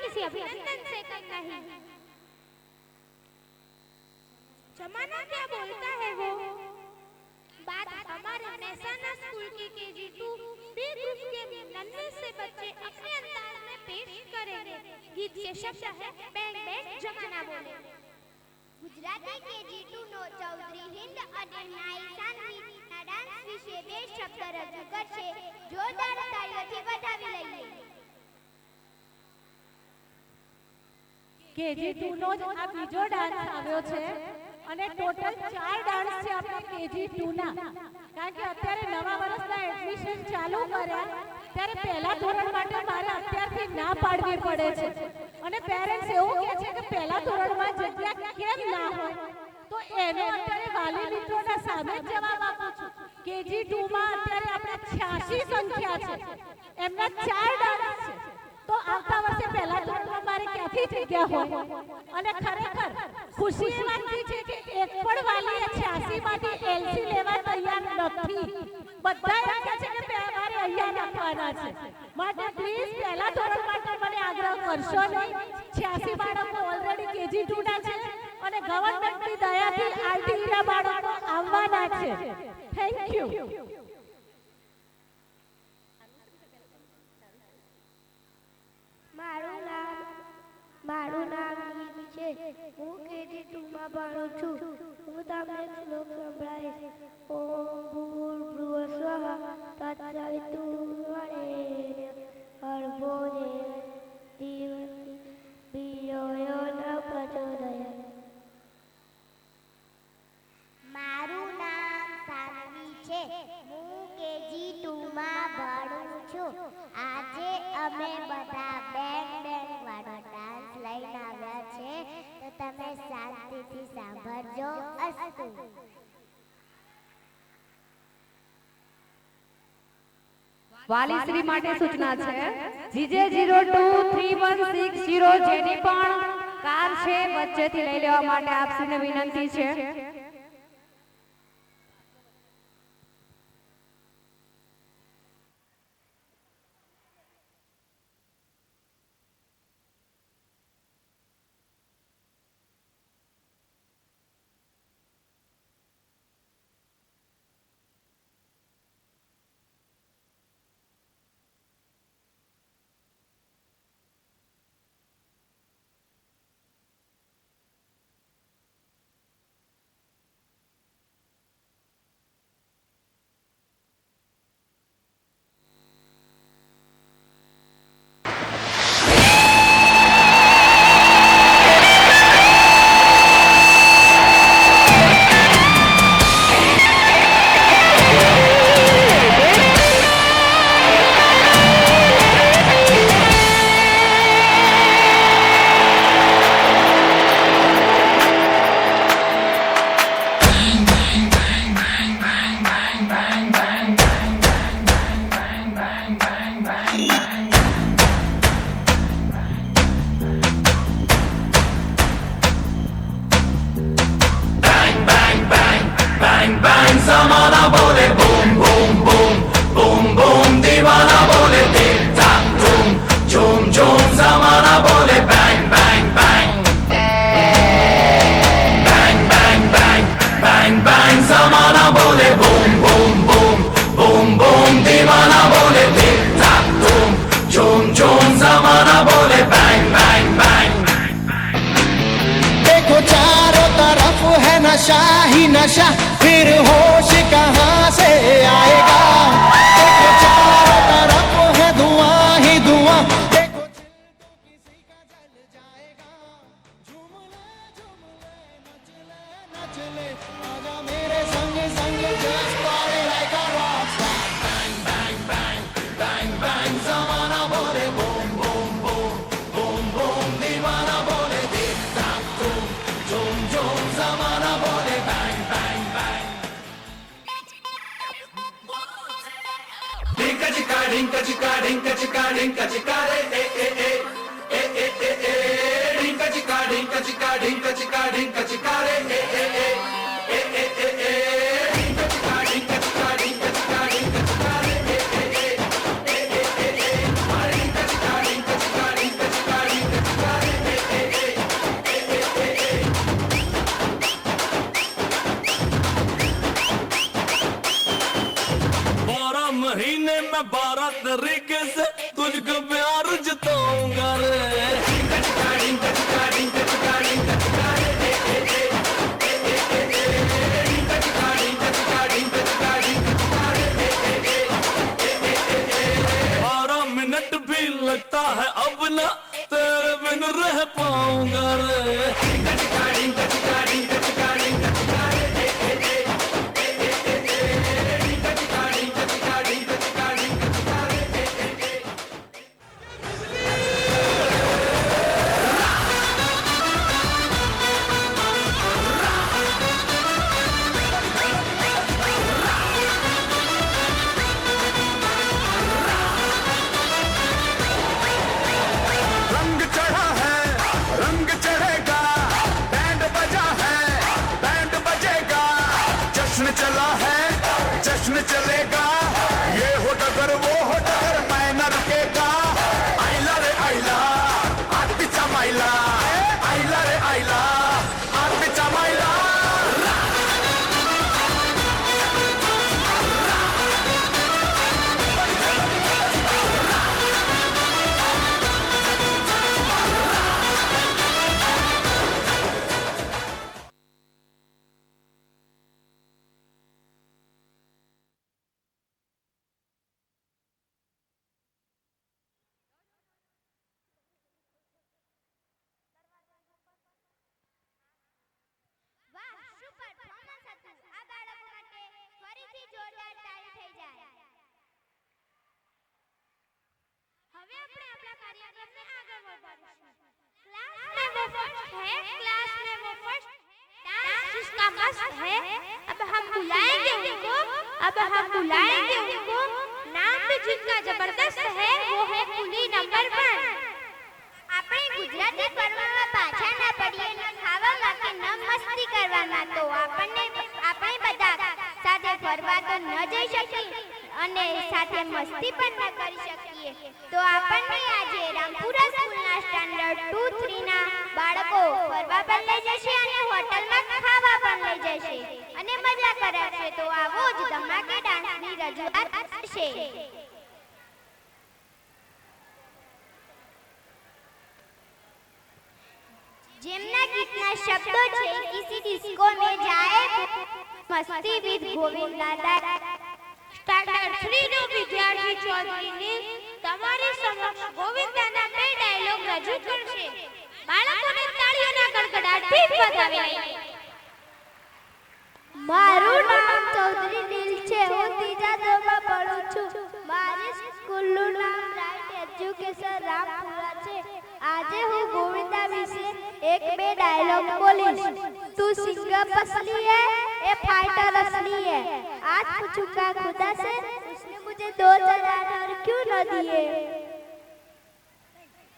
किसी अभिनंदन से कम नहीं। जमाना क्या बोलता है वो, बात हमारे मेहसाना स्कूल की KG2 बी ग्रुप के नन्हे से बच्चे अपने अंदाज में पेश करेंगे। गीत के शब्द है बैंग बैंग जमाना बोले। ગુજરાતી KG2 નો ચૌધરી હિન્દ અને નાઈ સાનવી ડાન્સ વિશે બે શબ્દ રજૂ કરશે. જોરદાર તાળીઓથી વધાવી લઈએ. KG2 નો જ આ બીજો ડાન્સ આવ્યો છે અને ટોટલ 4 ડાન્સ છે આપણા KG2 ના. કારણ કે અત્યારે નવા વર્ષના એડમિશન ચાલુ કર્યા ત્યારે પહેલા ધોરણ માટે મારે અત્યારથી ના પાડવી પડે છે અને પેરેન્ટ્સ એવું કહે છે કે પહેલા ધોરણમાં જગ્યા કેમ ના હોય, તો એનો અત્યારે વાલી મિત્રોના સામે જવાબ આપું છું. KG2 માં અત્યારે આપણે 86 સંખ્યા છે, એમના 4 ડાન્સ છે, તો આવતા વર્ષે પહેલા ધોરણમાં મારે ક્યાંથી જગ્યા હોય. અને ખરેખર ખુશીની વાત છે કે એક પણ વાલીએ 86 માંથી LC લેવા તૈયાર નથી. બધા એમ કહે છે કે મારે અહીંયા રાખવાના છે. માટે પ્લીઝ પહેલા ધોરણ માટે મને આગ્રહ કરશો નહીં. 86 બાળકો ઓલરેડી KG2 ના છે અને ગવર્નમેન્ટની દયાથી RTE ના બાળકો આવવાના છે. Thank you. મારું નામ ગીત છે. હું KG2 માં ભણું છું. હું તમને શ્લોક સંભળાવીશ. ઓમ ભૂર્ભુવઃ સ્વઃ તત્સવિતુર્વરેણ્યં ભર્ગો દેવસ્ય ધિયો યો ન પ્રચોદયાत्. મારું નામ સાનવી છે. હું KG2 માં ભણું છું. આજે અમે બધા બેંગ બેંગ વાળો ડાન્સ લઈને આવ્યા છે, તો તમે શાંતિથી સાંભળજો. અસ્તુ. વાલીશ્રી માટે સૂચના છે. GJ023160 જેની પણ કાર છે વચ્ચેથી લઈ લેવા માટે આપશ્રીને વિનંતી છે. नशा ही नशा, फिर होश कहाँ से आएगा. देखो चारों तरफ है धुआं ही धुआं, देखो दिल तो किसी का जल जाएगा. झूम ले नच ले नच ले, आजा मेरे संग संग just party like a rock star. Bang bang bang bang bang, ज़माना बोले boom boom boom boom boom, दीवाना बोले दिल धक धूम झूम झूम, ज़माना बोले bang bang bang. Dinka chika dinka chika dinka chika dinka chika re e e e e e e e. Dinka chika dinka chika dinka chika dinka chika re e e e e e e e. Dinka chika dinka chika dinka chika dinka chika re e e e e e e e. Dinka chika dinka chika dinka chika dinka chika. मैं न रह पाऊंगा रे। रंग चढ़ा है, रंग चढ़ेगा, बैंड बजा है, बैंड बजेगा, जश्न चला है, जश्न चलेगा, ये हो डगर वो हो डगर मैं न रुकेगा। आइला रे आइला आग पिचा माइला, आइला रे आइला आग पिचा माइला। વાહ, શું પરફોર્મન્સ હતું. આ બાળકો માટે ફરીથી જોરદાર તાળી થઈ જાય. હવે આપણે આપણા કાર્યક્રમને આગળ વધારીશું. क्लास में वो फर्स्ट है, क्लास में वो फर्स्ट डांस जिसका मस्त है, अब हम बुलाएंगे उनको, अब हम बुलाएंगे उनको। नाम भी जिनका जबरदस्त है वो है कुली नंबर 1। આપણે ગુજરાતી ફરવામાં પાછા ના પડીએ, ન ખાવામાં કે ન મસ્તી કરવામાં. તો આપણે બધા સાથે ફરવા તો ન જઈ શકીએ અને સાથે મસ્તી પણ ન કરી શકીએ. તો આપણને આજે રામપુરા સ્કૂલના સ્ટાન્ડર્ડ 2-3 ના બાળકો ફરવા પણ લઈ જશે અને હોટલમાં ખાવા પણ લઈ જશે અને મજા કરાવશે. તો આવો જ ધમાકે ડાન્સની રજૂઆત થશે. જેમના ગીતના શબ્દો છે કિસી ડિસ્કો में जाए मस्ती विद गोविंद दादा. સ્ટાન્ડર્ડ 3 નો વિદ્યાર્થી ચૌધરી નીલ તમારી સમક્ષ ગોવિંદાના 2 ડાયલોગ રજૂ કરશે. બાળકોને તાળીઓના ગડગડાટથી વધાવી. મારું નામ ચૌધરી નીલ છે. હું ત્રીજા ધોરણમાં ભણું છું. મારી સ્કૂલનું નામ રાઈટ એજ્યુકેશન રામપુરા છે. આજે હું ગોવિંદા વિશે 1-2 डायलॉग बोलिश. तू सिंगम असली है, ये फाइटर असली है. आज पूछूंगा खुदा से, उसने मुझे 2008 क्यों न दिए.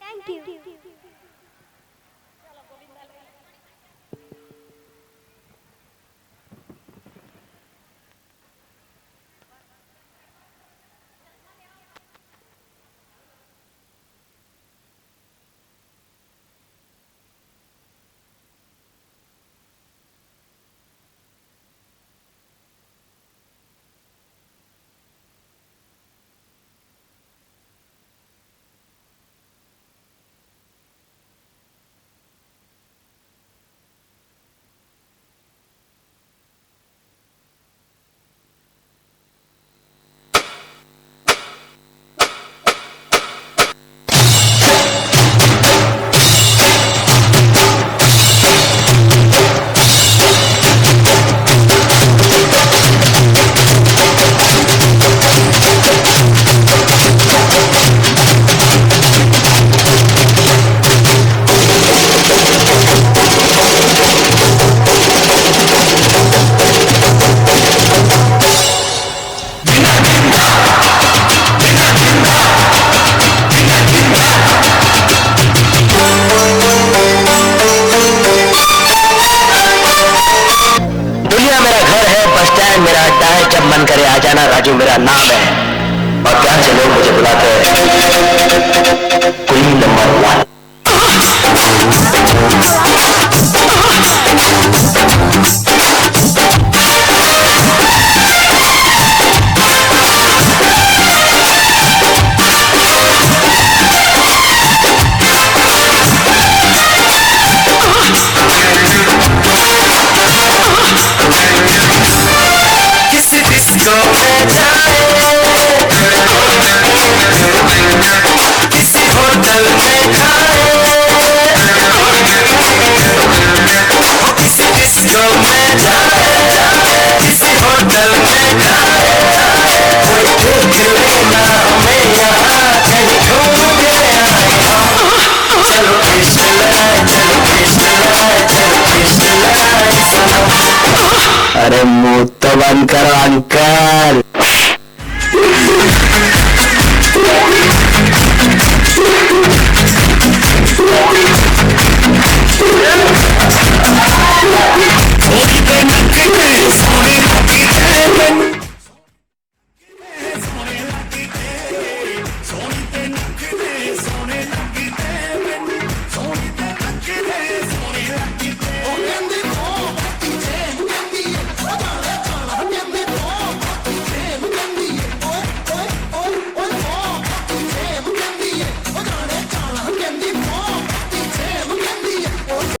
Thank you. मन करे आ जाना राजू मेरा नाम है और प्यार से लोग मुझे बुलाते हैं क्वीन नंबर 1। Go अरे मुंह तो बंद करो अंकल।